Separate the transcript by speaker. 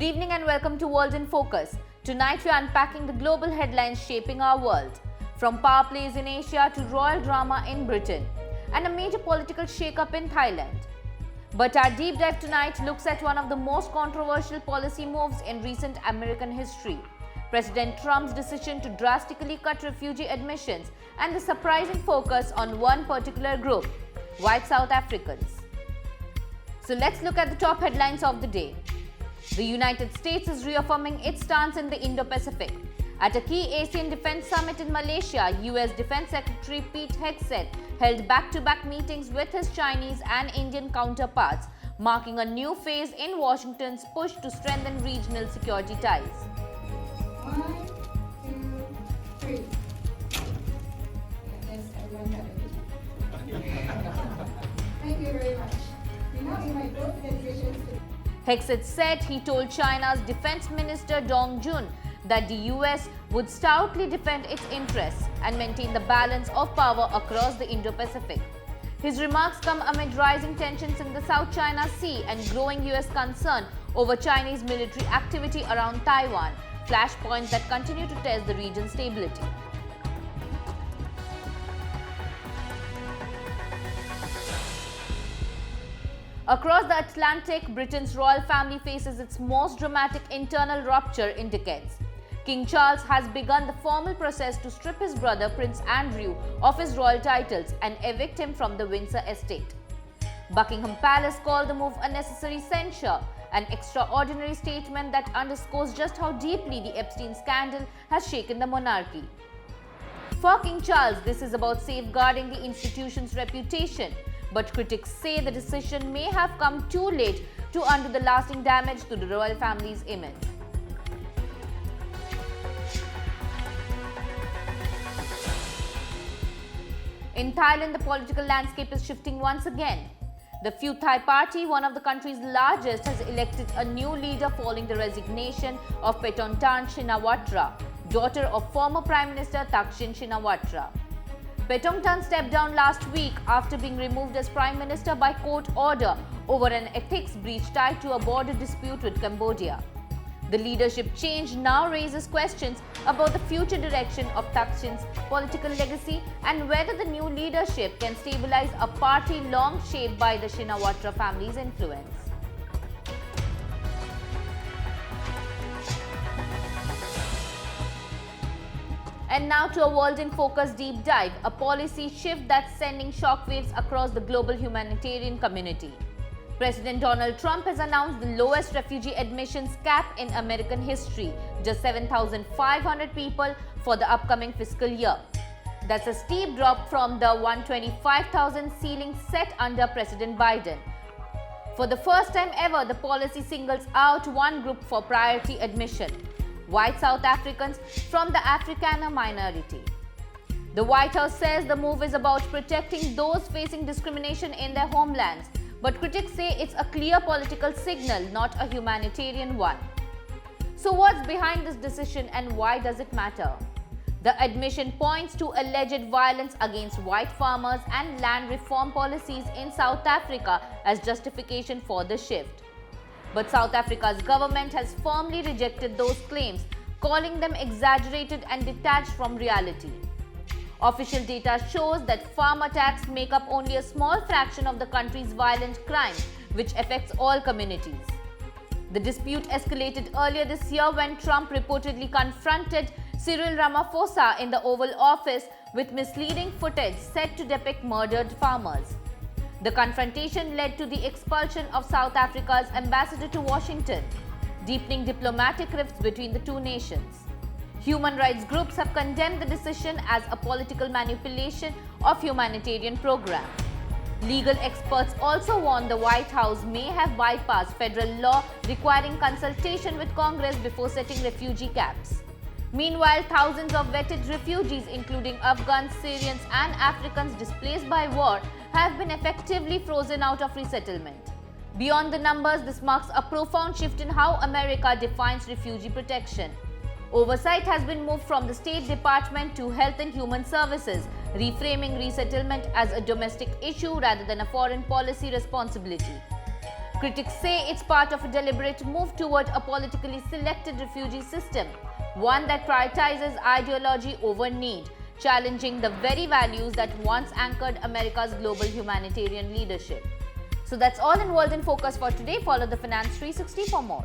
Speaker 1: Good evening and welcome to World in Focus. Tonight we are unpacking the global headlines shaping our world. From power plays in Asia to royal drama in Britain and a major political shake-up in Thailand. But our deep dive tonight looks at one of the most controversial policy moves in recent American history. President Trump's decision to drastically cut refugee admissions and the surprising focus on one particular group, white South Africans. So let's look at the top headlines of the day. The United States is reaffirming its stance in the Indo-Pacific. At a key Asian Defense Summit in Malaysia, US Defense Secretary Pete Hegseth held back-to-back meetings with his Chinese and Indian counterparts, marking a new phase in Washington's push to strengthen regional security ties.
Speaker 2: 1, 2, 3. Yes, everyone got it. Thank you very much. We now invite both delegations to
Speaker 1: Hegseth said he told China's Defense Minister Dong Jun that the US would stoutly defend its interests and maintain the balance of power across the Indo-Pacific. His remarks come amid rising tensions in the South China Sea and growing US concern over Chinese military activity around Taiwan, flashpoints that continue to test the region's stability. Across the Atlantic, Britain's royal family faces its most dramatic internal rupture in decades. King Charles has begun the formal process to strip his brother Prince Andrew of his royal titles and evict him from the Windsor estate. Buckingham Palace called the move a necessary censure, an extraordinary statement that underscores just how deeply the Epstein scandal has shaken the monarchy. For King Charles, this is about safeguarding the institution's reputation, but critics say the decision may have come too late to undo the lasting damage to the royal family's image. In Thailand, the political landscape is shifting once again. The Pheu Thai Party, one of the country's largest, has elected a new leader following the resignation of Paetongtarn Shinawatra, daughter of former Prime Minister Thaksin Shinawatra. Paetongtarn stepped down last week after being removed as Prime Minister by court order over an ethics breach tied to a border dispute with Cambodia. The leadership change now raises questions about the future direction of Thaksin's political legacy and whether the new leadership can stabilize a party long shaped by the Shinawatra family's influence. And now to a World in Focus deep dive, a policy shift that's sending shockwaves across the global humanitarian community. President Donald Trump has announced the lowest refugee admissions cap in American history, just 7,500 people for the upcoming fiscal year. That's a steep drop from the 125,000 ceiling set under President Biden. For the first time ever, the policy singles out one group for priority admission: white South Africans from the Afrikaner minority. The White House says the move is about protecting those facing discrimination in their homelands, but critics say it's a clear political signal, not a humanitarian one. So what's behind this decision and why does it matter? The admission points to alleged violence against white farmers and land reform policies in South Africa as justification for the shift. But South Africa's government has firmly rejected those claims, calling them exaggerated and detached from reality. Official data shows that farm attacks make up only a small fraction of the country's violent crime, which affects all communities. The dispute escalated earlier this year when Trump reportedly confronted Cyril Ramaphosa in the Oval Office with misleading footage said to depict murdered farmers. The confrontation led to the expulsion of South Africa's ambassador to Washington, deepening diplomatic rifts between the two nations. Human rights groups have condemned the decision as a political manipulation of humanitarian program. Legal experts also warn the White House may have bypassed federal law requiring consultation with Congress before setting refugee caps. Meanwhile, thousands of vetted refugees, including Afghans, Syrians, and Africans displaced by war, have been effectively frozen out of resettlement. Beyond the numbers, this marks a profound shift in how America defines refugee protection. Oversight has been moved from the State Department to Health and Human Services, reframing resettlement as a domestic issue rather than a foreign policy responsibility. Critics say it's part of a deliberate move toward a politically selected refugee system, one that prioritizes ideology over need, challenging the very values that once anchored America's global humanitarian leadership. So that's all in World in Focus for today. Follow the Finance 360 for more.